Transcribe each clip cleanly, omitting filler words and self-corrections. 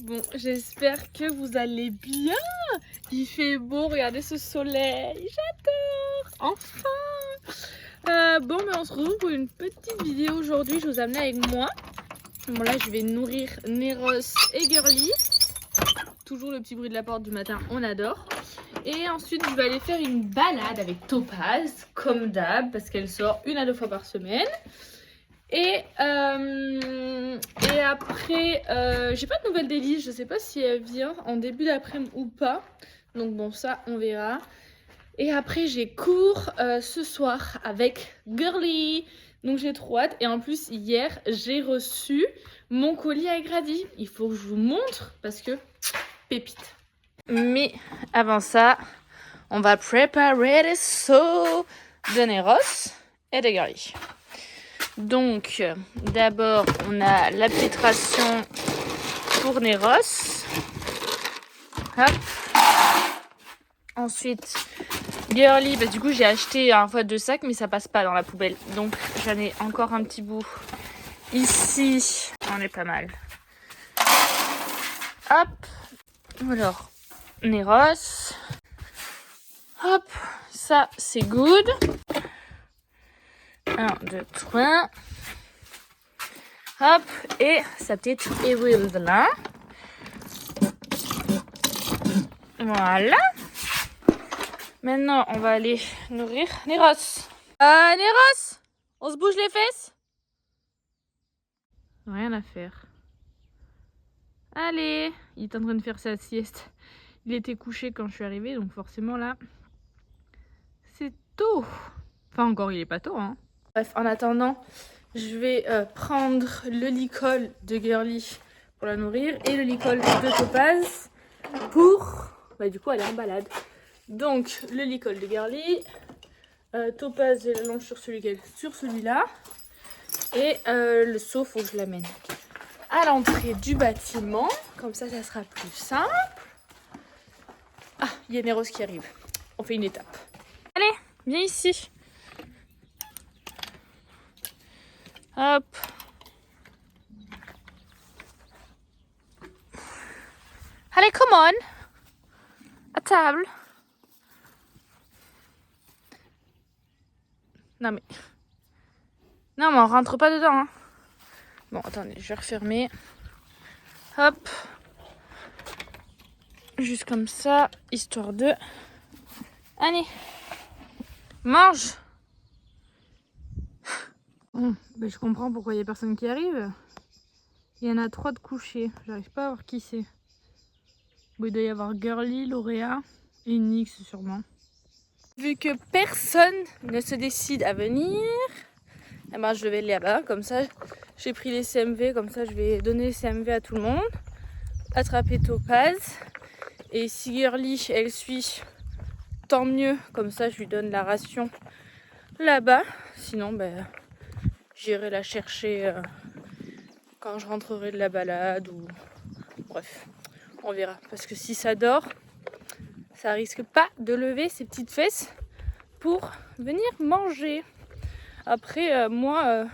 Bon, j'espère que vous allez bien. Il fait beau, regardez ce soleil, j'adore. Enfin bon, mais on se retrouve pour une petite vidéo aujourd'hui. Je vous amène avec moi. Bon, là je vais nourrir Neros et Girly. Toujours le petit bruit de la porte du matin, on adore. Et ensuite je vais aller faire une balade avec Topaz, comme d'hab, parce qu'elle sort 1 à 2 fois par semaine. Et après, j'ai pas de nouvelles d'Elise, je sais pas si elle vient en début d'après-midi ou pas. Donc bon, ça on verra. Et après j'ai cours ce soir avec Girly. Donc j'ai trop hâte. Et en plus hier j'ai reçu mon colis à Grady. Il faut que je vous montre parce que pépite. Mais avant ça, on va préparer les sauts de Neros et de Girly. Donc, d'abord, on a l'application pour Neros. Hop. Ensuite, Girly, bah, du coup, j'ai acheté un fois 2 sacs, mais ça passe pas dans la poubelle. Donc, j'en ai encore un petit bout ici. On est pas mal. Hop. Alors, Neros. Hop. Ça, c'est good. 1, 2, 3. Hop, et sa petite aiguille là. Voilà. Maintenant, on va aller nourrir Neros. Neros, on se bouge les fesses? Rien à faire. Allez, il est en train de faire sa sieste. Il était couché quand je suis arrivée, donc forcément là, c'est tôt. Enfin, encore, il est pas tôt, hein. Bref, en attendant, je vais prendre le licol de Girly pour la nourrir et le licol de Topaz pour du coup aller en balade. Donc le licol de Girly, Topaz je l'allonge sur celui-là et le seau faut que je l'amène à l'entrée du bâtiment, comme ça sera plus simple. Ah, il y a Neros qui arrive, on fait une étape. Allez, viens ici. Hop. Allez, come on. À table. Non mais on rentre pas dedans. Hein. Bon, attendez, je vais refermer. Hop. Juste comme ça, histoire de... Allez. Mange. Bon, ben je comprends pourquoi il n'y a personne qui arrive. Il y en a 3 de couchés. J'arrive pas à voir qui c'est. Bon, il doit y avoir Girly, Lauréa et Nix sûrement. Vu que personne ne se décide à venir, eh ben, je vais aller là-bas. Comme ça, j'ai pris les CMV. Comme ça, je vais donner les CMV à tout le monde. Attraper Topaz. Et si Girly, elle suit, tant mieux. Comme ça, je lui donne la ration là-bas. Sinon, ben... j'irai la chercher quand je rentrerai de la balade ou... Bref, on verra. Parce que si ça dort, ça risque pas de lever ses petites fesses pour venir manger. Après, moi,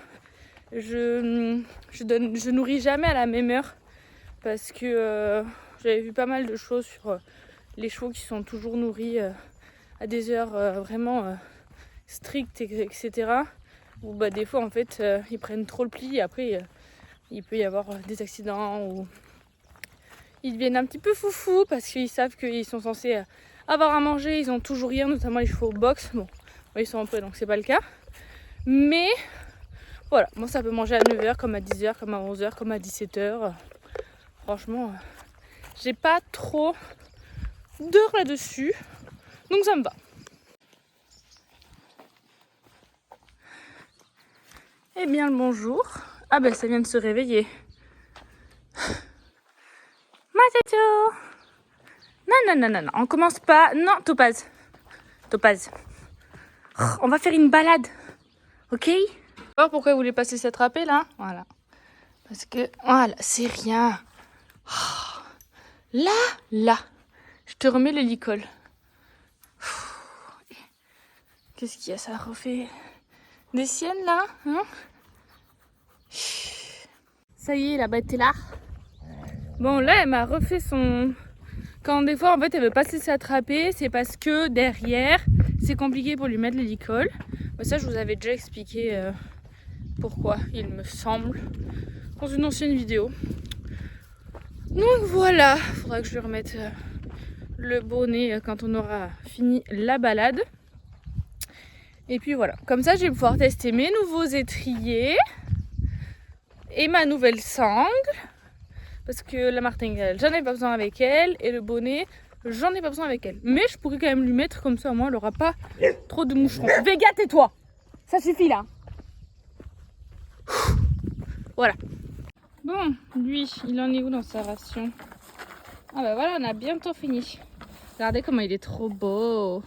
je nourris jamais à la même heure. Parce que j'avais vu pas mal de choses sur les chevaux qui sont toujours nourris à des heures vraiment strictes, etc. Où bah, des fois en fait ils prennent trop le pli et après il peut y avoir des accidents ou ils deviennent un petit peu foufou parce qu'ils savent qu'ils sont censés avoir à manger, ils ont toujours rien, notamment les chevaux au box. Bon, ils sont en prêt donc c'est pas le cas. Mais voilà, moi ça peut manger à 9h comme à 10h, comme à 11h, comme à 17h. Franchement, j'ai pas trop d'heures là-dessus, donc ça me va. Eh bien le bonjour. Ah ben ça vient de se réveiller. Matato. Non, on commence pas. Non, Topaz. On va faire une balade. Ok? Alors pourquoi vous voulez passer cette râpée là? Voilà. Parce que, voilà, c'est rien. Là. Je te remets le licol. Qu'est-ce qu'il y a? Ça refait des siennes là? Hein? Ça y est, la bête est là. Bon, là, elle m'a refait son... Quand des fois, en fait, elle veut pas se laisser attraper, c'est parce que derrière, c'est compliqué pour lui mettre l'hélicole. Ça, je vous avais déjà expliqué pourquoi, il me semble, dans une ancienne vidéo. Donc voilà, faudra que je lui remette le bonnet quand on aura fini la balade. Et puis voilà, comme ça, je vais pouvoir tester mes nouveaux étriers et ma nouvelle sangle. Parce que la martingale, j'en ai pas besoin avec elle. Et le bonnet, j'en ai pas besoin avec elle. Mais je pourrais quand même lui mettre comme ça, au moins elle aura pas trop de moucherons. Vega, tais-toi! Ça suffit là. Voilà. Bon, lui, il en est où dans sa ration? Ah bah voilà, on a bientôt fini. Regardez comment il est trop beau.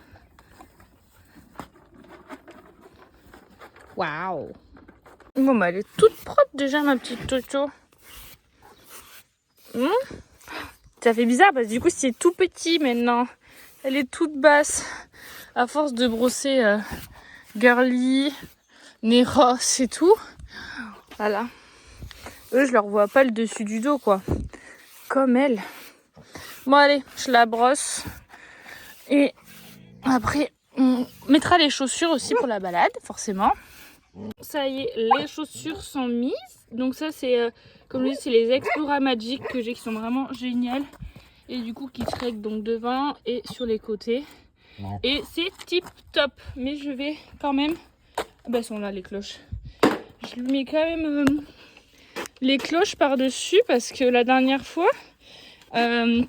Waouh! Bon bah elle est toute propre déjà, ma petite Toto. Ça fait bizarre parce que du coup c'est tout petit maintenant. Elle est toute basse. À force de brosser Girly, Neros et tout. Voilà. Eux je leur vois pas le dessus du dos quoi. Comme elle. Bon allez, je la brosse. Et après on mettra les chaussures aussi pour la balade forcément. Ça y est, les chaussures sont mises. Donc ça c'est, comme je dis, c'est les Explora Magic que j'ai qui sont vraiment géniales. Et du coup qui traquent donc devant et sur les côtés. Et c'est tip top. Mais je vais quand même... Ah bah elles sont là les cloches. Je lui mets quand même les cloches par-dessus parce que la dernière fois, elle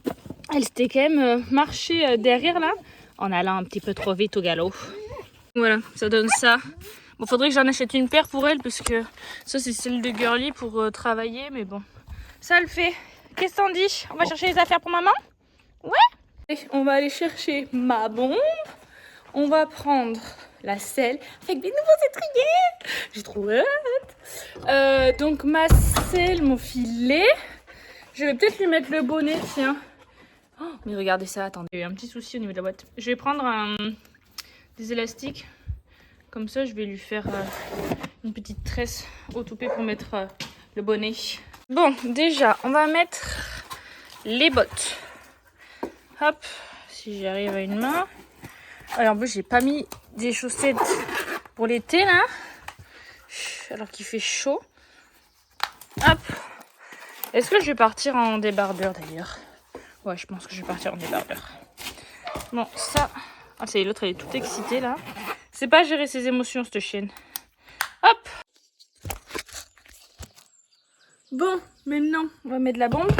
s'était quand même marchée derrière là en allant un petit peu trop vite au galop. Voilà, ça donne ça. Bon, faudrait que j'en achète une paire pour elle parce que ça c'est celle de Girly pour travailler, mais bon, ça le fait. Qu'est-ce qu'on dit? On va chercher les affaires pour maman? Ouais. On va aller chercher ma bombe. On va prendre la selle avec des nouveaux étriers. J'ai trop hâte. Donc ma selle, mon filet. Je vais peut-être lui mettre le bonnet, tiens. Oh, mais regardez ça, attendez, il y a eu un petit souci au niveau de la boîte. Je vais prendre des élastiques. Comme ça, je vais lui faire une petite tresse au toupet pour mettre le bonnet. Bon, déjà, on va mettre les bottes. Hop, si j'y arrive à une main. Alors, en plus, j'ai pas mis des chaussettes pour l'été, là. Alors qu'il fait chaud. Hop. Est-ce que je vais partir en débardeur, d'ailleurs? Ouais, je pense que je vais partir en débardeur. Bon, ça... Ah, c'est l'autre, elle est toute excitée, là. C'est pas gérer ses émotions, cette chienne. Hop. Bon, maintenant, on va mettre la bombe.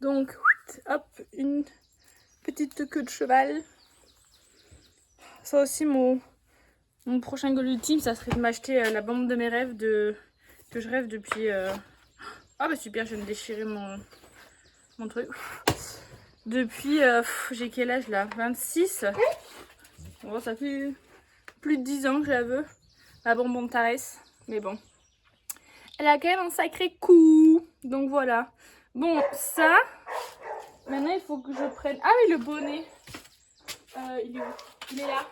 Donc, hop, une petite queue de cheval. Ça aussi, mon prochain goal ultime, ça serait de m'acheter la bombe de mes rêves que je rêve depuis... Ah bah super, je viens de déchirer mon truc. Depuis, j'ai quel âge là? 26. Bon, ça fait plus de 10 ans que je la veux. La bonbonne Tarès. Mais bon. Elle a quand même un sacré coup. Donc voilà. Bon, ça. Maintenant, il faut que je prenne... Ah oui, le bonnet. Il est où? Il est là.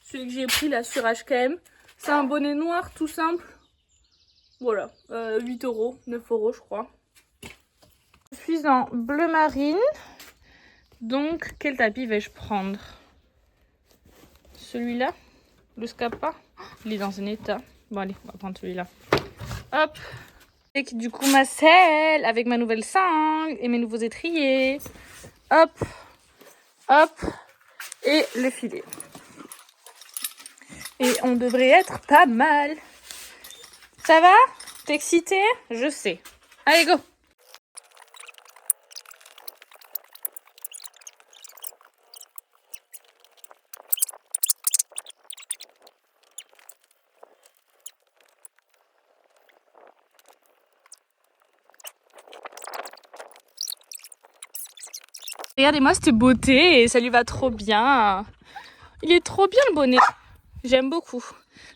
Celui que j'ai pris là sur HKM. C'est un bonnet noir tout simple. Voilà. 8 €. 9 € je crois. Je suis en bleu marine. Donc, quel tapis vais-je prendre? Celui-là? Le Scapa? Il est dans un état. Bon, allez, on va prendre celui-là. Hop! Et du coup, ma selle avec ma nouvelle sangle et mes nouveaux étriers. Hop! Hop! Et le filet. Et on devrait être pas mal. Ça va? T'es excitée? Je sais. Allez, go! Regardez-moi cette beauté et ça lui va trop bien. Il est trop bien le bonnet. J'aime beaucoup.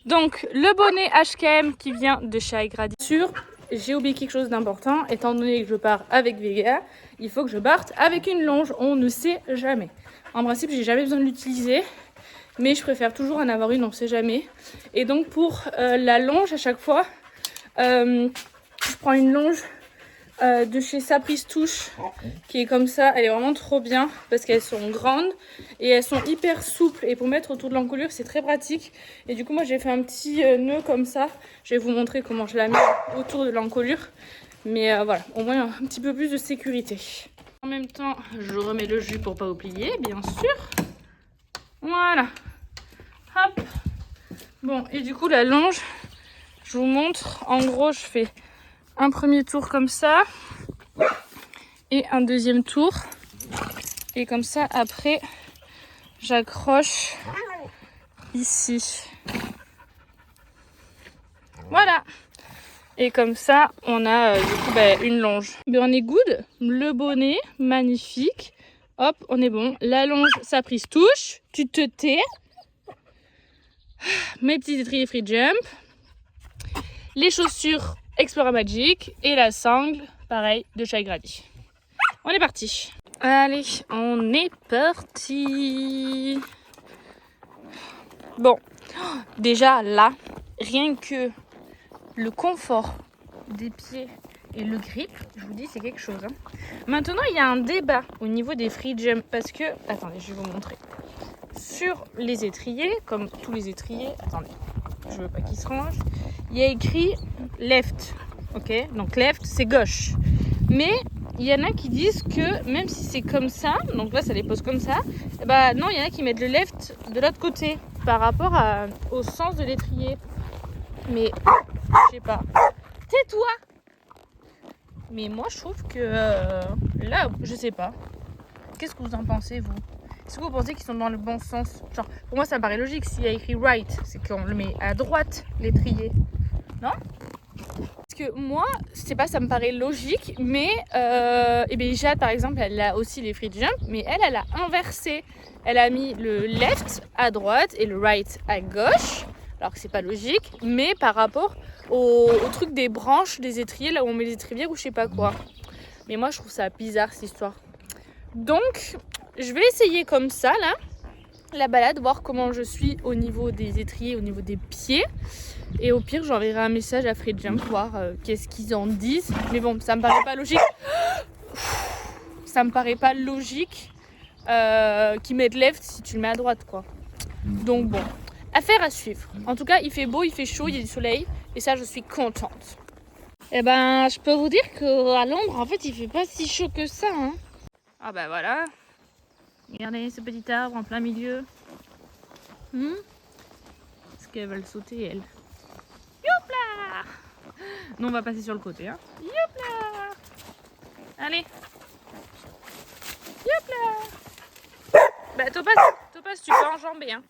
Donc le bonnet HKM qui vient de chez iGrady. J'ai oublié quelque chose d'important. Étant donné que je pars avec Vega, il faut que je parte avec une longe. On ne sait jamais. En principe, j'ai jamais besoin de l'utiliser. Mais je préfère toujours en avoir une, on ne sait jamais. Et donc pour la longe à chaque fois, je prends une longe de chez Saprise Touche qui est comme ça. Elle est vraiment trop bien parce qu'elles sont grandes et elles sont hyper souples. Et pour mettre autour de l'encolure, c'est très pratique. Et du coup, moi, j'ai fait un petit nœud comme ça. Je vais vous montrer comment je la mets autour de l'encolure. Mais voilà, au moins un petit peu plus de sécurité. En même temps, je remets le jus pour pas oublier, bien sûr. Voilà. Hop. Bon, et du coup, la longe, je vous montre. En gros, je fais un premier tour comme ça. Et un deuxième tour. Et comme ça, après, j'accroche ici. Voilà. Et comme ça, on a du coup une longe. Mais on est good. Le bonnet, magnifique. Hop, on est bon. La longe, Saprise Touche. Tu te tais. Mes petits étriers Free Jump. Les chaussures Explora Magic. Et la sangle, pareil, de Chai Grady. On est parti. Allez, on est parti. Bon, déjà là, rien que le confort des pieds et le grip, je vous dis, c'est quelque chose. Maintenant, il y a un débat au niveau des free jump parce que, attendez, je vais vous montrer. Sur les étriers, comme tous les étriers, attendez, je veux pas qu'ils se rangent, il y a écrit left, ok? Donc left, c'est gauche. Mais il y en a qui disent que même si c'est comme ça, donc là ça les pose comme ça, bah non, il y en a qui mettent le left de l'autre côté par rapport au sens de l'étrier. Mais je sais pas. Tais-toi! Mais moi je trouve que là, je sais pas. Qu'est-ce que vous en pensez, vous? Est-ce que vous pensez qu'ils sont dans le bon sens? Genre, pour moi ça me paraît logique. S'il y a écrit right, c'est qu'on le met à droite, l'étrier. Non? Parce que moi, je sais pas, ça me paraît logique, mais et bien Jade par exemple, elle a aussi les free jump, mais elle a inversé. Elle a mis le left à droite et le right à gauche, alors que c'est pas logique, mais par rapport au truc des branches des étriers, là où on met les étrivières ou je sais pas quoi. Mais moi je trouve ça bizarre cette histoire. Donc je vais essayer comme ça là, la balade, voir comment je suis au niveau des étriers, au niveau des pieds. Et au pire, j'enverrai un message à Free Jump, voir qu'est-ce qu'ils en disent. Mais bon, ça me paraît pas logique. Ça me paraît pas logique qu'ils mettent left si tu le mets à droite, quoi. Donc bon, affaire à suivre. En tout cas, il fait beau, il fait chaud, il y a du soleil. Et ça, je suis contente. Eh ben, je peux vous dire qu'à l'ombre, en fait, il fait pas si chaud que ça. Hein. Ah bah voilà. Regardez ce petit arbre en plein milieu. Est-ce qu'elle va le sauter, elle? Youpla! Nous on va passer sur le côté. Hein. Youpla! Allez! Youpla! Bah Topaz, tu peux enjamber. Hein.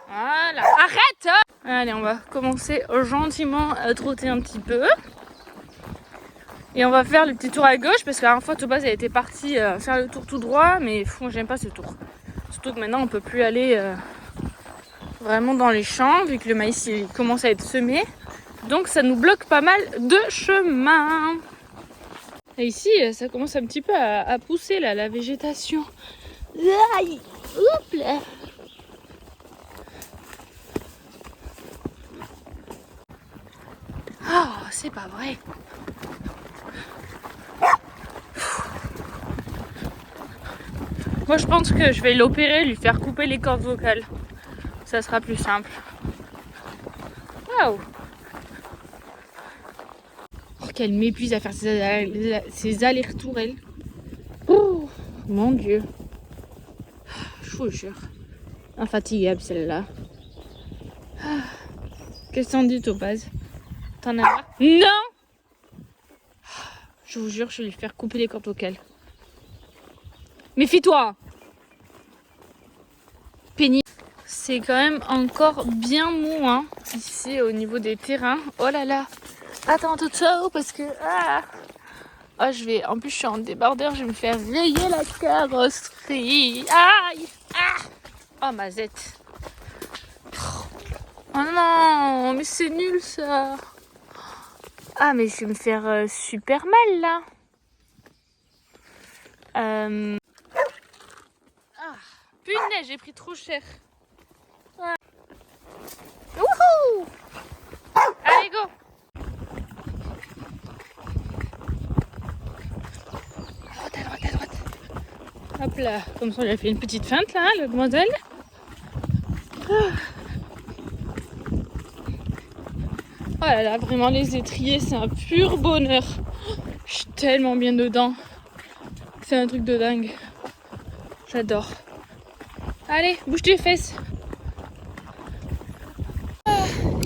Voilà. Arrête! Allez, on va commencer gentiment à trotter un petit peu. Et on va faire le petit tour à gauche parce que la dernière fois Topaz elle était partie faire le tour tout droit. Mais moi j'aime pas ce tour. Surtout que maintenant on peut plus aller vraiment dans les champs vu que le maïs il commence à être semé. Donc ça nous bloque pas mal de chemin. Et ici, ça commence un petit peu à pousser là, la végétation. Aïe, hop là. Oh, c'est pas vrai. Moi je pense que je vais l'opérer, lui faire couper les cordes vocales. Ça sera plus simple. Waouh. Qu'elle m'épuise à faire ses allers-retours, elle. Oh, mon Dieu. Je vous jure. Infatigable, celle-là. Qu'est-ce que t'en dis, Topaz? T'en as marre? Non! Je vous jure, je vais lui faire couper les cordes vocales. Méfie-toi! Pénible. C'est quand même encore bien mou, hein, ici, au niveau des terrains. Oh là là! Attends, Toto, parce que... Oh, en plus, je suis en débardeur, je vais me faire rayer la carrosserie. Aïe! Oh, ma zette. Oh non, mais c'est nul, ça. Ah, mais je vais me faire super mal, là. Punaise, j'ai pris trop cher. Wouhou! Allez, go! Hop là, comme ça on lui a fait une petite feinte là, la demoiselle. Oh là là, vraiment les étriers, c'est un pur bonheur. Je suis tellement bien dedans. C'est un truc de dingue. J'adore. Allez, bouge tes fesses.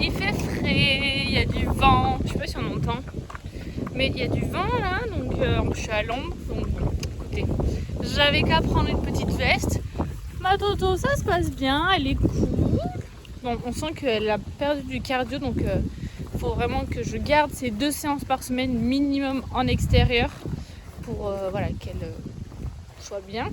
Il fait frais, il y a du vent. Je sais pas si on entend. Mais il y a du vent là, donc je suis à l'ombre. Donc écoutez, j'avais qu'à prendre une petite veste. Ma Toto, ça se passe bien, elle est cool. Bon, on sent qu'elle a perdu du cardio, donc faut vraiment que je garde ces 2 séances par semaine minimum en extérieur pour voilà, qu'elle soit bien.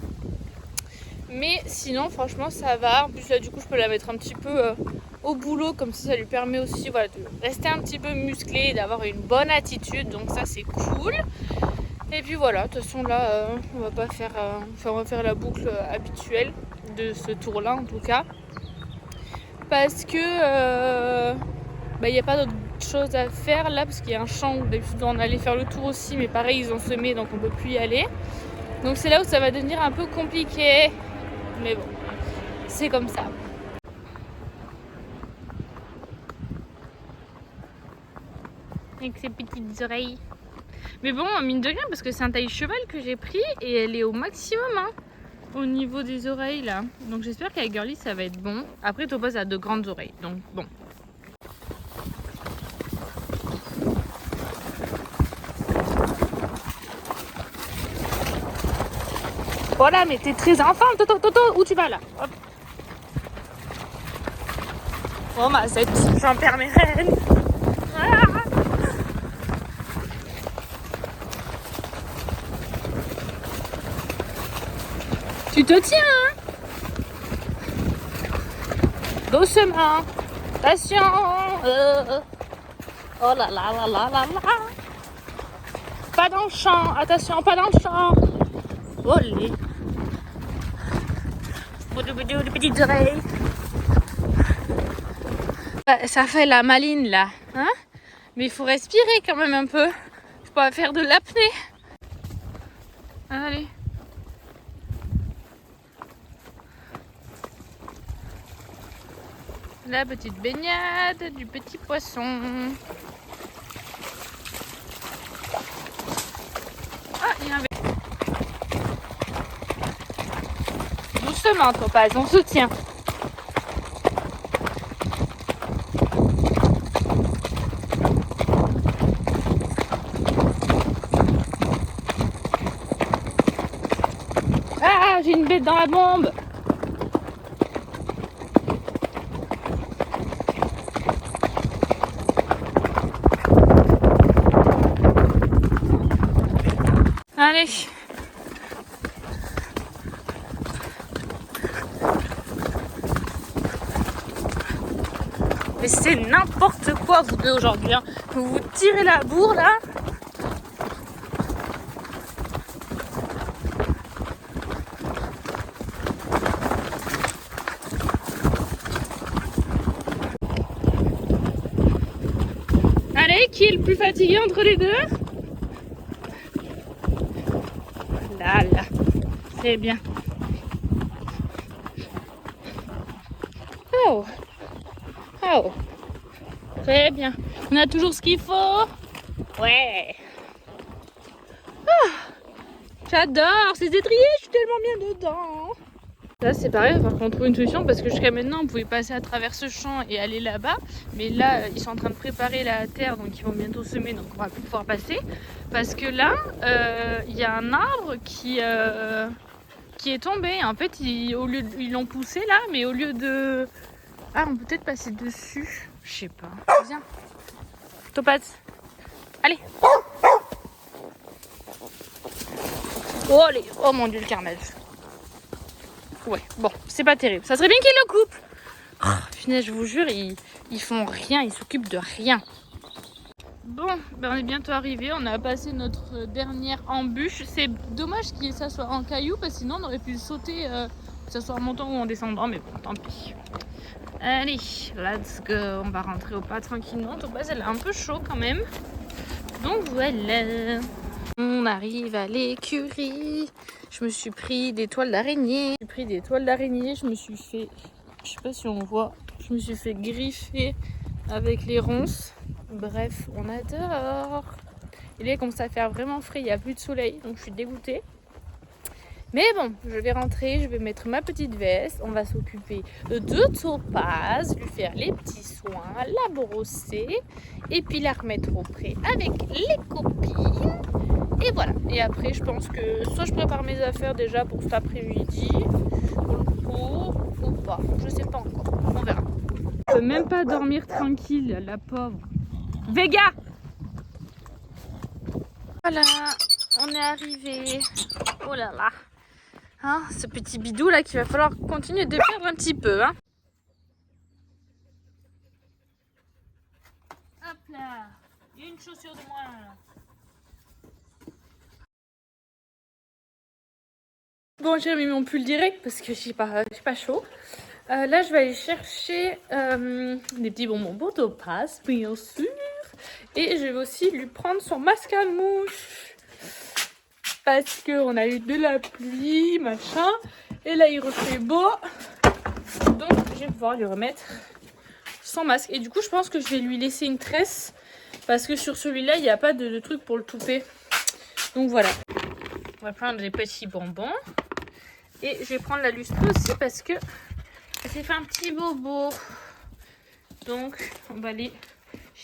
Mais sinon franchement ça va. En plus là du coup je peux la mettre un petit peu au boulot, comme ça lui permet aussi voilà, de rester un petit peu musclée et d'avoir une bonne attitude, donc ça c'est cool. Et puis voilà, de toute façon là on va pas faire on va faire la boucle habituelle de ce tour là en tout cas, parce que il n'y a pas d'autre chose à faire là, parce qu'il y a un champ où d'habitude on allait faire le tour aussi, mais pareil ils ont semé donc on peut plus y aller, donc c'est là où ça va devenir un peu compliqué, mais bon c'est comme ça. Avec ses petites oreilles. Mais bon, mine de rien, parce que c'est un taille cheval que j'ai pris et elle est au maximum hein, au niveau des oreilles là. Donc j'espère qu'avec Girly ça va être bon. Après Topaz a de grandes oreilles, donc bon. Voilà, mais t'es très enfant, Toto, Toto, où tu vas là? Hop. Oh ma zette, j'en perds mes rênes. Ah. Tu te tiens, hein? Doucement. Attention. Oh là là là là là là. Pas dans le champ. Attention, pas dans le champ. Olé. Des petites oreilles. Ça fait la maline là. Hein? Mais il faut respirer quand même un peu. Faut pas faire de l'apnée. Allez. La petite baignade du petit poisson. Ah, il y a un... Doucement, Topaz, on se tient. Ah, j'ai une bête dans la bombe. Allez. Mais c'est n'importe quoi vous deux aujourd'hui. Hein. Vous vous tirez la bourre là. Allez, qui est le plus fatigué entre les deux? Là, là, c'est bien. Oh, oh, très bien. On a toujours ce qu'il faut. Ouais. Oh, j'adore ces étriers, je suis tellement bien dedans. Là c'est pareil, il va falloir qu'on trouve une solution, parce que jusqu'à maintenant on pouvait passer à travers ce champ et aller là-bas, mais là ils sont en train de préparer la terre, donc ils vont bientôt semer, donc on va plus pouvoir passer, parce que là il y a un arbre qui est tombé. En fait ils l'ont poussé là, mais au lieu de... Ah, on peut peut-être passer dessus, je sais pas. Viens Topaz, allez. Oh, allez. Oh mon dieu, le carnage. Ouais, bon, c'est pas terrible. Ça serait bien qu'ils le coupent. Oh, punaise, je vous jure, ils font rien, ils s'occupent de rien. Bon, ben on est bientôt arrivé. On a passé notre dernière embûche. C'est dommage que ça soit en caillou, parce que sinon on aurait pu sauter, que ce soit en montant ou en descendant, mais bon, tant pis. Allez, let's go. On va rentrer au pas tranquillement. Topaz, elle a un peu chaud quand même. Donc voilà. On arrive à l'écurie. Je me suis pris des toiles d'araignée. Je me suis fait, je sais pas si on voit, je me suis fait griffer avec les ronces. Bref, on adore. Il est commence à faire vraiment frais, il n'y a plus de soleil, donc je suis dégoûtée. Mais bon, je vais rentrer, je vais mettre ma petite veste, on va s'occuper de Topaz, lui faire les petits soins, la brosser et puis la remettre au frais avec les copines. Et voilà, et après je pense que soit je prépare mes affaires déjà pour cet après-midi, pour le cours, ou pas, je sais pas encore, on verra. Elle peut même pas dormir tranquille, la pauvre. Vega! Voilà, on est arrivé. Oh là là. Hein, ce petit bidou là qu'il va falloir continuer de perdre un petit peu. Hein. Hop là, il y a une chaussure de moins là. Bon, j'ai mis mon pull direct parce que j'ai pas chaud. Là, je vais aller chercher des petits bonbons pour Topaz, bien sûr. Et je vais aussi lui prendre son masque à mouche. Parce qu'on a eu de la pluie, machin. Et là, il refait beau. Donc, je vais pouvoir lui remettre son masque. Et du coup, je pense que je vais lui laisser une tresse. Parce que sur celui-là, il n'y a pas de truc pour le touper. Donc, voilà. On va prendre des petits bonbons. Et je vais prendre la lustre aussi parce que elle s'est fait un petit bobo. Donc, on va aller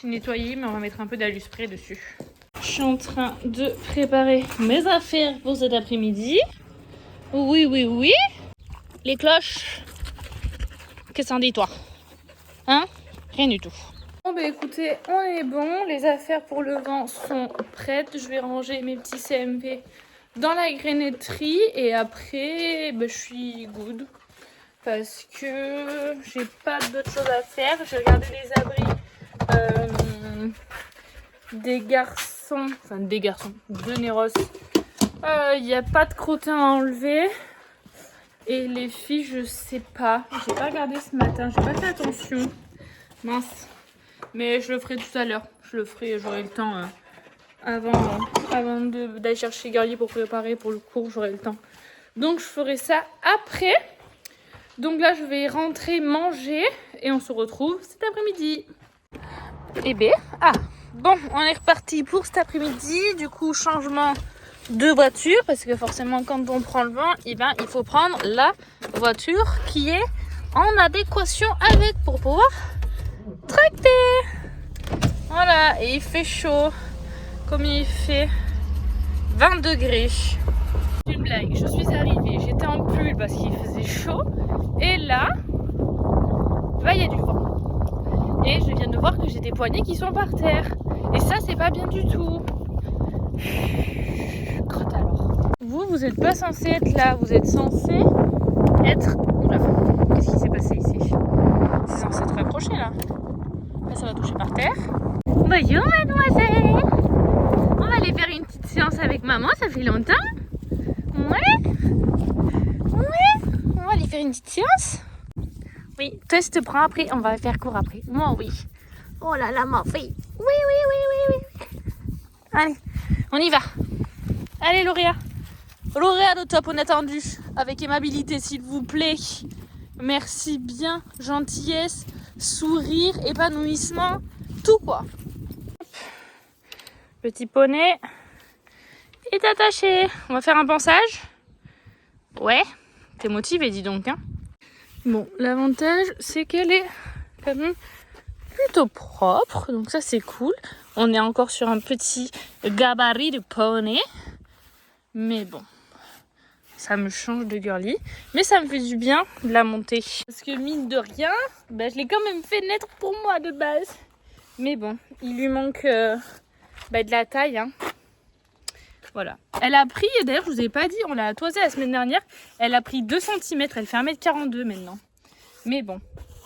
nettoyer, mais on va mettre un peu d'aluspray dessus. Je suis en train de préparer mes affaires pour cet après-midi. Oui, oui, oui. Les cloches. Qu'est-ce que c'en dit, toi? Hein? Rien du tout. Bon, bah écoutez, on est bon. Les affaires pour le vent sont prêtes. Je vais ranger mes petits CMP dans la grenetterie. Et après, bah, je suis good. Parce que j'ai pas d'autres choses à faire. J'ai regardé les abris des garçons, de Néros. Il n'y a pas de crottin à enlever. Et les filles, je sais pas. J'ai pas regardé ce matin, j'ai pas fait attention. Mince. Mais je le ferai tout à l'heure. Je le ferai, j'aurai le temps avant d'aller chercher Girly pour préparer pour le cours, j'aurai le temps. Donc je ferai ça après. Donc là, je vais rentrer manger et on se retrouve cet après-midi. Eh bien, bon, on est reparti pour cet après-midi. Du coup, changement de voiture parce que forcément, quand on prend le vent, eh ben, il faut prendre la voiture qui est en adéquation avec pour pouvoir tracter. Voilà, et il fait chaud. Comme il fait 20 degrés. C'est une blague, je suis arrivée, j'étais en pull parce qu'il faisait chaud. Et là, bah, il y a du vent. Et je viens de voir que j'ai des poignets qui sont par terre. Et ça, c'est pas bien du tout. Crotte alors. Vous n'êtes pas censé être là. Vous êtes censé être... Oula, qu'est-ce qui s'est passé ici? C'est censé être accroché là. Là, ça va toucher par terre. Bonjour mademoiselle. On va aller faire une petite séance avec maman, ça fait longtemps. Ouais. On va aller faire une petite séance. Oui, toi je te prends après, on va faire court après. Moi oui. Oh là là ma fille. Oui. Allez, on y va. Allez Lauréa. Lauréa de top, on a attendu. Avec aimabilité s'il vous plaît. Merci bien, gentillesse, sourire, épanouissement, tout quoi. Petit poney est attaché. On va faire un pansage. Ouais, t'es motivée dis donc hein. Bon, l'avantage c'est qu'elle est quand même plutôt propre, donc ça c'est cool. On est encore sur un petit gabarit de poney, mais bon, ça me change de girly, mais ça me fait du bien de la monter. Parce que mine de rien, bah, je l'ai quand même fait naître pour moi de base. Mais bon, il lui manque de la taille. Hein. Voilà. Elle a pris, d'ailleurs je vous ai pas dit, on l'a toisée la semaine dernière, elle a pris 2 cm, elle fait 1m42 maintenant. Mais bon,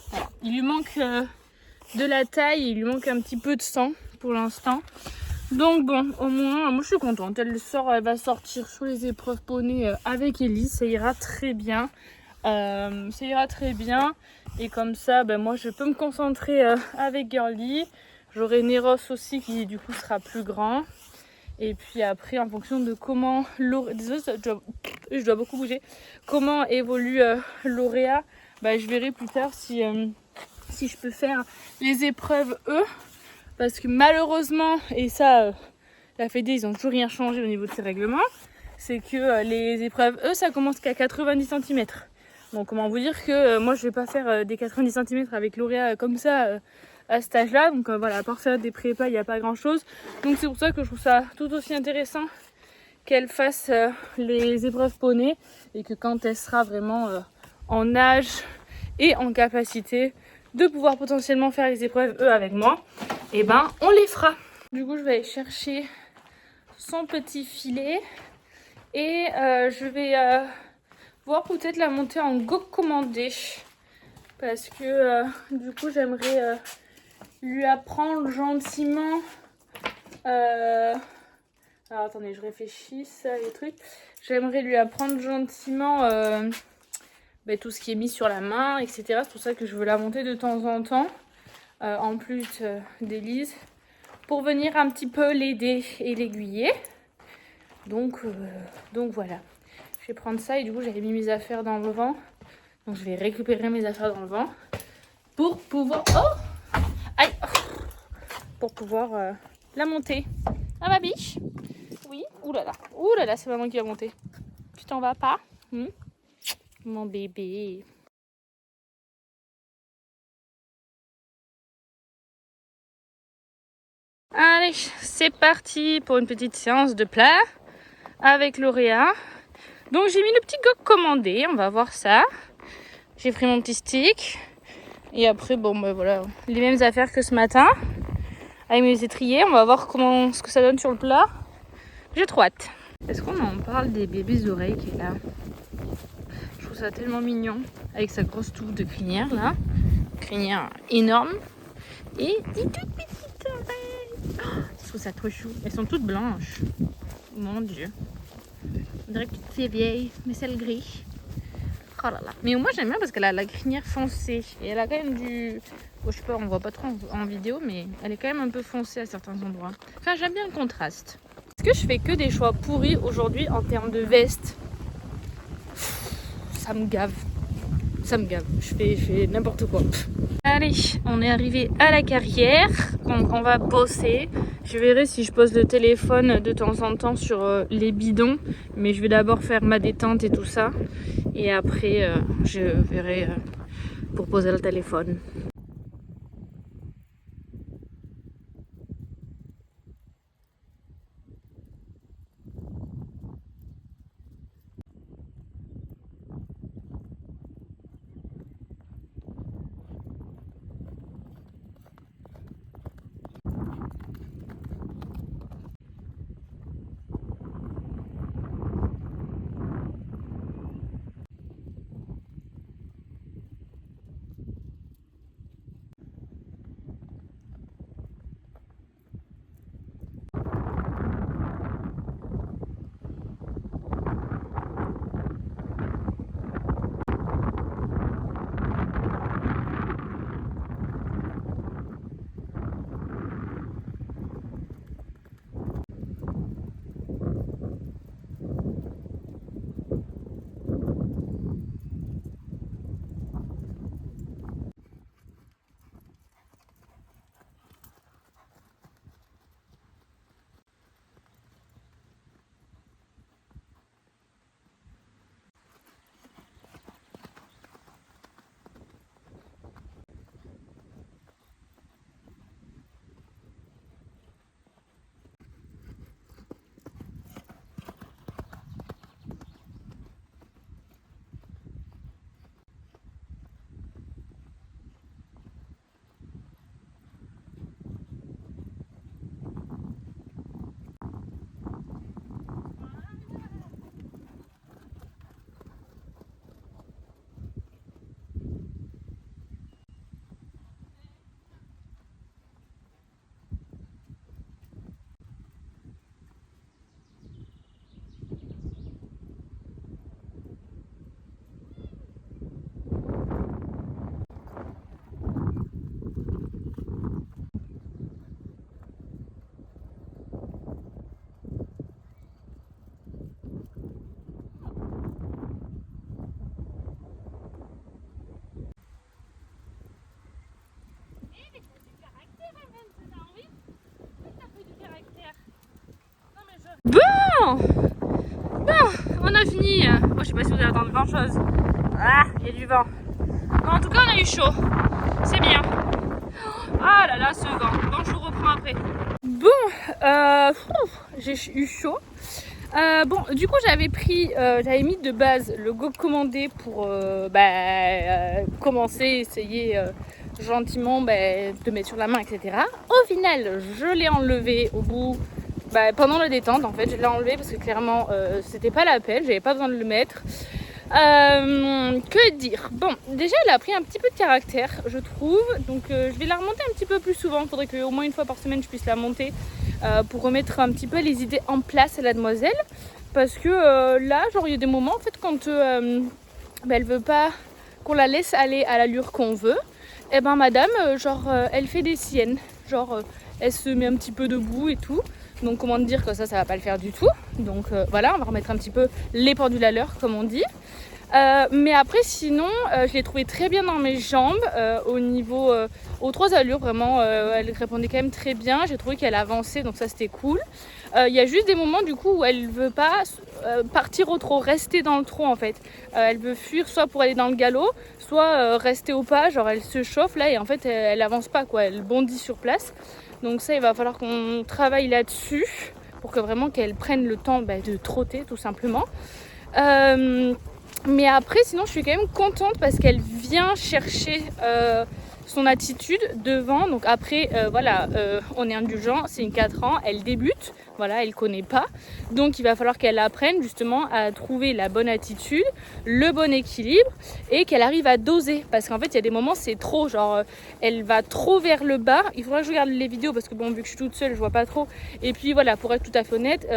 voilà. Il lui manque de la taille, il lui manque un petit peu de sang pour l'instant. Donc bon, au moins, moi je suis contente. Elle va sortir sur les épreuves poney avec Ellie, ça ira très bien. Et comme ça, moi je peux me concentrer avec Girly. J'aurai Néros aussi qui du coup sera plus grand. Et puis après, en fonction de comment désolé, je dois beaucoup bouger. Comment évolue lauréat, bah, je verrai plus tard si je peux faire les épreuves E. Parce que malheureusement, et ça, la Fédé, ils ont toujours rien changé au niveau de ces règlements, c'est que les épreuves E, ça commence qu'à 90 cm. Donc comment vous dire que moi, je vais pas faire des 90 cm avec lauréat comme ça à cet âge-là. Donc voilà, à part faire des prépas, il n'y a pas grand-chose. Donc c'est pour ça que je trouve ça tout aussi intéressant qu'elle fasse les épreuves poney et que quand elle sera vraiment en âge et en capacité de pouvoir potentiellement faire les épreuves E avec moi, et ben on les fera. Du coup, je vais aller chercher son petit filet et je vais voir peut-être la monter en go commandé parce que du coup j'aimerais lui apprendre gentiment alors attendez, je réfléchis ça les trucs. J'aimerais lui apprendre gentiment tout ce qui est mis sur la main, etc. C'est pour ça que je veux la monter de temps en temps, en plus d'Élise, pour venir un petit peu l'aider et l'aiguiller. Donc voilà. Je vais prendre ça et du coup j'avais mis mes affaires dans le vent. Donc je vais récupérer mes affaires dans le vent pour pouvoir... Oh aïe. Pour pouvoir la monter. Ah ma biche? Oui. Ouh là là, c'est maman qui va monter. Tu t'en vas pas? Mon bébé. Allez, c'est parti pour une petite séance de plat avec lauréat. Donc j'ai mis le petit gok commandé, on va voir ça. J'ai pris mon petit stick. Et après, bon ben voilà, les mêmes affaires que ce matin. Avec mes étriers, on va voir ce que ça donne sur le plat. J'ai trop hâte. Est-ce qu'on en parle des bébés oreilles qui est là? Je trouve ça tellement mignon. Avec sa grosse touffe de crinière là. Crinière énorme. Et des toutes petites oreilles. Oh, je trouve ça trop chou. Elles sont toutes blanches. Mon Dieu. On dirait que c'est vieille, mais c'est le gris. Oh là là. Mais moi j'aime bien parce qu'elle a la crinière foncée. Et elle a quand même du... Oh, je sais pas, on voit pas trop en vidéo, mais elle est quand même un peu foncée à certains endroits. Enfin, j'aime bien le contraste. Est-ce que je fais que des choix pourris aujourd'hui en termes de veste? Ça me gave. Ça me gave. Je fais n'importe quoi. Allez, on est arrivé à la carrière. Donc on va bosser. Je verrai si je pose le téléphone de temps en temps sur les bidons. Mais je vais d'abord faire ma détente et tout ça. Et après, je verrai pour poser le téléphone. Bon, on a fini. Moi, je sais pas si vous allez entendre grand chose. Ah, il y a du vent. Bon, en tout cas, on a eu chaud. C'est bien. Ah là là, ce vent. Bon, je vous reprends après. Bon, j'ai eu chaud. Bon, du coup, j'avais mis de base le go commandé pour commencer, essayer gentiment de mettre sur la main, etc. Au final, je l'ai enlevé au bout, pendant la détente en fait. Je l'ai enlevé parce que clairement, c'était pas la peine, j'avais pas besoin de le mettre. Que dire? Bon, déjà elle a pris un petit peu de caractère, je trouve. Donc je vais la remonter un petit peu plus souvent. Il faudrait qu'au moins une fois par semaine je puisse la monter pour remettre un petit peu les idées en place à la demoiselle. Parce que là, genre il y a des moments en fait quand elle veut pas qu'on la laisse aller à l'allure qu'on veut. Et ben madame, elle fait des siennes. Elle se met un petit peu debout et tout. Donc comment dire que ça va pas le faire du tout. Donc voilà, on va remettre un petit peu les pendules à l'heure comme on dit. Mais après sinon je l'ai trouvé très bien dans mes jambes au niveau aux 3 allures vraiment elle répondait quand même très bien. J'ai trouvé qu'elle avançait donc ça c'était cool. Il y a juste des moments du coup où elle veut pas partir au trot, rester dans le trot en fait. Elle veut fuir soit pour aller dans le galop, soit rester au pas, genre elle se chauffe là et en fait elle avance pas quoi, elle bondit sur place. Donc ça il va falloir qu'on travaille là-dessus pour que vraiment qu'elle prenne le temps de trotter tout simplement. Mais après sinon je suis quand même contente parce qu'elle vient chercher son attitude devant. Donc après on est indulgent, c'est une 4 ans, elle débute, voilà, elle connaît pas. Donc il va falloir qu'elle apprenne justement à trouver la bonne attitude, le bon équilibre et qu'elle arrive à doser. Parce qu'en fait il y a des moments c'est trop, elle va trop vers le bas. Il faudra que je regarde les vidéos parce que bon vu que je suis toute seule je vois pas trop. Et puis voilà, pour être tout à fait honnête,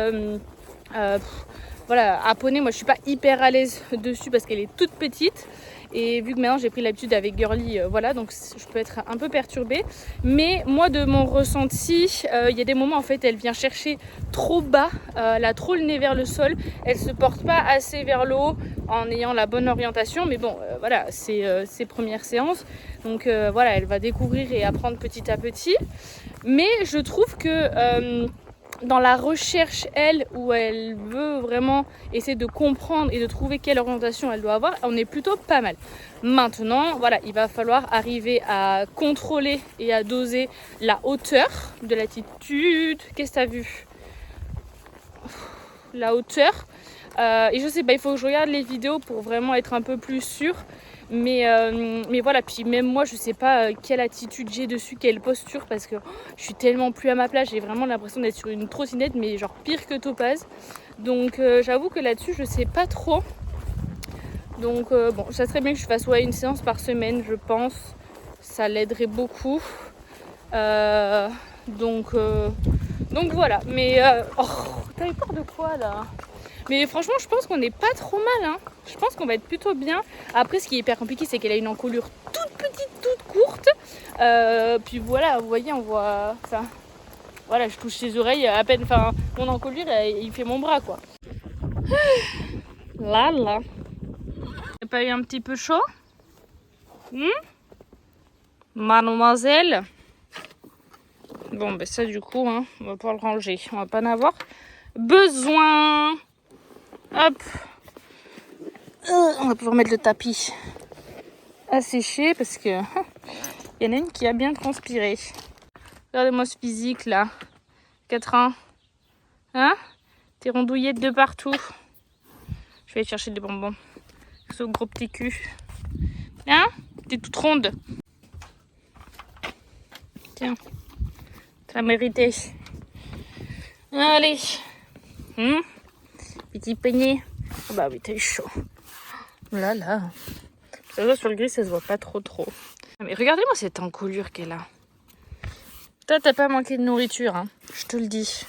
voilà, à poney, moi je suis pas hyper à l'aise dessus parce qu'elle est toute petite. Et vu que maintenant j'ai pris l'habitude avec Girly, voilà, donc je peux être un peu perturbée. Mais moi de mon ressenti, il y a des moments en fait elle vient chercher trop bas, elle a trop le nez vers le sol, elle se porte pas assez vers le haut en ayant la bonne orientation. Mais bon, voilà, c'est ses premières séances. Donc voilà, elle va découvrir et apprendre petit à petit. Mais je trouve que dans la recherche, où elle veut vraiment essayer de comprendre et de trouver quelle orientation elle doit avoir, on est plutôt pas mal. Maintenant, voilà, il va falloir arriver à contrôler et à doser la hauteur de l'attitude. Qu'est-ce que tu as vu? La hauteur. Et je sais pas, il faut que je regarde les vidéos pour vraiment être un peu plus sûre. Mais voilà, puis même moi je sais pas quelle attitude j'ai dessus, quelle posture, parce que je suis tellement plus à ma place, j'ai vraiment l'impression d'être sur une trottinette mais genre pire que Topaz. Donc j'avoue que là-dessus je sais pas trop. Donc bon, ça serait bien que je fasse une séance par semaine, je pense, ça l'aiderait beaucoup. Donc voilà, mais t'avais peur de quoi là? Mais franchement, je pense qu'on n'est pas trop mal, hein. Je pense qu'on va être plutôt bien. Après, ce qui est hyper compliqué, c'est qu'elle a une encolure toute petite, toute courte. Puis voilà, vous voyez, on voit... Enfin, voilà, je touche ses oreilles à peine. Enfin, mon encolure, il fait mon bras, quoi. Là. T'as pas eu un petit peu chaud? Mademoiselle? Bon, ben ça, du coup, hein, on va pas le ranger. On va pas en avoir besoin. Hop, on va pouvoir mettre le tapis à sécher parce que il y en a une qui a bien transpiré. Regardez-moi ce physique là, 4 ans, hein? T'es rondouillette de partout. Je vais aller chercher des bonbons. Ce gros petit cul, hein? T'es toute ronde. Tiens, t'as mérité. Allez, petit peignet. Oh bah oui, t'as eu chaud. Là. Ça se voit sur le gris, ça se voit pas trop. Mais regardez-moi cette encolure qu'elle a. Toi, t'as pas manqué de nourriture, hein. Je te le dis.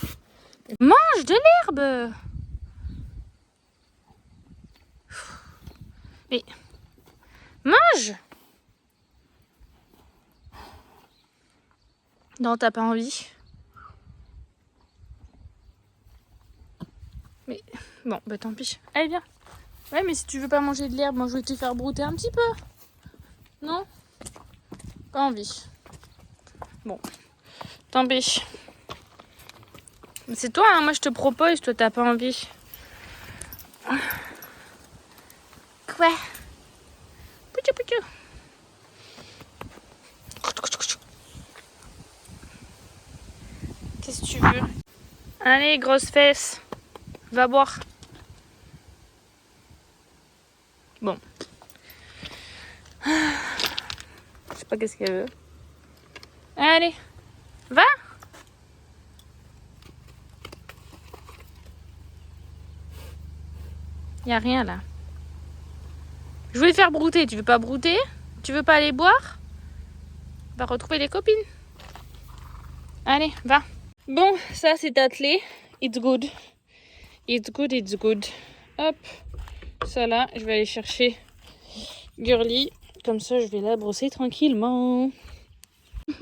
Mange de l'herbe. Mais mange. Non, t'as pas envie. Mais bon, bah tant pis. Allez, viens. Ouais, mais si tu veux pas manger de l'herbe, moi je vais te faire brouter un petit peu. Non? Pas envie. Bon, tant pis. C'est toi, hein, moi je te propose, toi t'as pas envie. Quoi? Poutou poutou. Qu'est-ce que tu veux? Allez, grosse fesse, va boire. Bon. Je sais pas qu'est-ce qu'elle veut. Allez, va. Y a rien là. Je voulais te faire brouter, tu veux pas brouter? Tu veux pas aller boire? Va retrouver les copines. Allez, va. Bon, ça c'est attelé. It's good. It's good, it's good. Hop. Ça là, je vais aller chercher Girly. Comme ça, je vais la brosser tranquillement.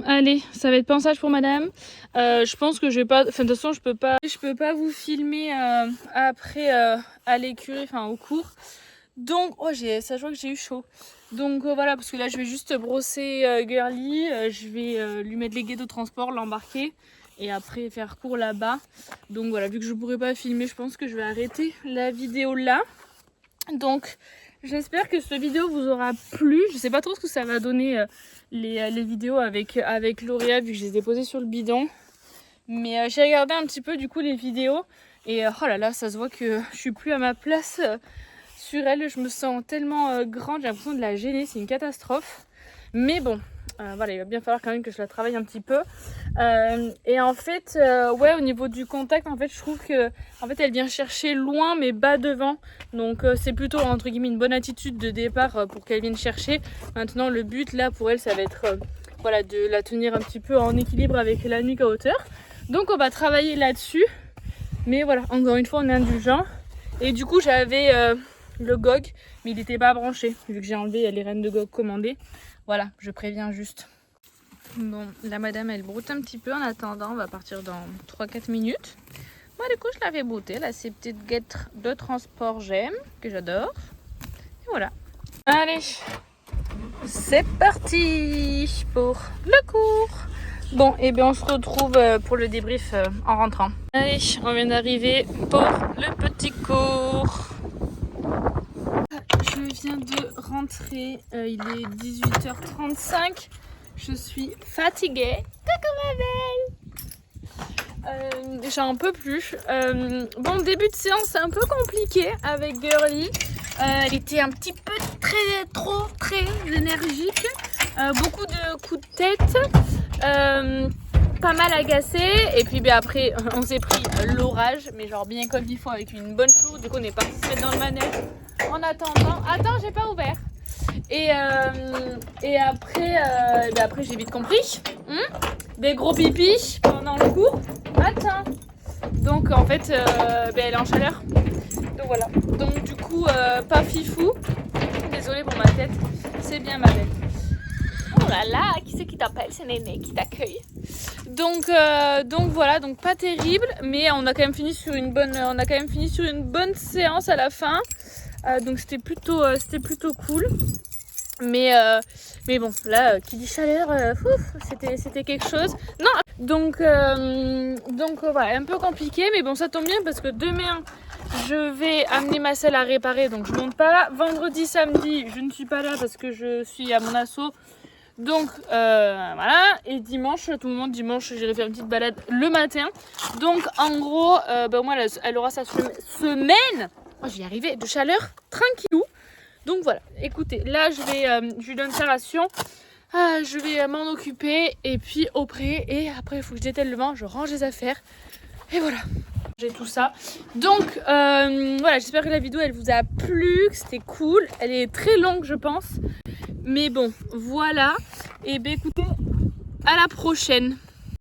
Allez, ça va être pansage pour madame. Je pense que je vais pas... Enfin, de toute façon, je peux pas vous filmer après à l'écurie, enfin au cours. Donc, oh, ça, je vois que j'ai eu chaud. Donc voilà, parce que là, je vais juste brosser Girly. Je vais lui mettre les guides de transport, l'embarquer. Et après, faire cours là-bas. Donc voilà, vu que je pourrais pas filmer, je pense que je vais arrêter la vidéo là. Donc, j'espère que cette vidéo vous aura plu. Je sais pas trop ce que ça va donner les vidéos avec Lauréa, vu que je les ai posées sur le bidon. Mais j'ai regardé un petit peu du coup les vidéos. Et oh là là, ça se voit que je suis plus à ma place sur elle. Je me sens tellement grande, j'ai l'impression de la gêner, c'est une catastrophe. Mais bon, voilà, il va bien falloir quand même que je la travaille un petit peu. Et en fait, ouais, au niveau du contact, en fait, je trouve que en fait, elle vient chercher loin mais bas devant. Donc c'est plutôt entre guillemets une bonne attitude de départ pour qu'elle vienne chercher. Maintenant, le but là pour elle, ça va être voilà, de la tenir un petit peu en équilibre avec la nuque à hauteur. Donc on va travailler là-dessus. Mais voilà, encore une fois, on est indulgent. Et du coup, j'avais le GOG, mais il n'était pas branché, vu que j'ai enlevé les rênes de GOG commandées. Voilà, je préviens juste. Bon, la madame, elle broute un petit peu en attendant. On va partir dans 3-4 minutes. Moi, du coup, je l'avais brouté. Là, ces petites guêtres de transport j'aime, que j'adore. Et voilà. Allez, c'est parti pour le cours. Bon, et bien on se retrouve pour le débrief en rentrant. Allez, on vient d'arriver pour le petit cours. Je viens de rentrer, il est 18h35. Je suis fatiguée. Coucou ma belle. J'en peux plus. Bon, début de séance, c'est un peu compliqué avec Girly. Elle était un petit peu très énergique. Beaucoup de coups de tête. Pas mal agacée. Et puis ben, après, on s'est pris l'orage. Mais genre bien comme il faut avec une bonne chou. Du coup, on est parti se mettre dans le manège. En attendant... Attends, j'ai pas ouvert. Et après, ben après j'ai vite compris. Des gros pipis pendant le cours. Attends. Donc en fait, ben, elle est en chaleur. Donc voilà. Donc du coup, pas fifou. Désolée pour ma tête. C'est bien ma belle. Oh là là, qui c'est qui t'appelle? C'est Néné qui t'accueille. Donc voilà, donc pas terrible, mais on a quand même fini sur une bonne séance à la fin. Donc c'était plutôt cool. Mais bon, là, qui dit chaleur, c'était quelque chose. Non, donc voilà, un peu compliqué, mais bon, ça tombe bien parce que demain, je vais amener ma selle à réparer, donc je monte pas. Vendredi, samedi, je ne suis pas là parce que je suis à mon assaut. Donc voilà, et dimanche, tout le monde, dimanche, j'irai faire une petite balade le matin. Donc en gros, ben, moi, elle aura sa semaine, oh, j'y arrivais, de chaleur, tranquillou. Donc voilà, écoutez, là je lui donne sa ration, je vais m'en occuper et puis auprès, et après il faut que je dételle le vent, je range les affaires et voilà. J'ai tout ça. Donc voilà, j'espère que la vidéo elle vous a plu, que c'était cool. Elle est très longue je pense. Mais bon, voilà. Et bien écoutez, à la prochaine.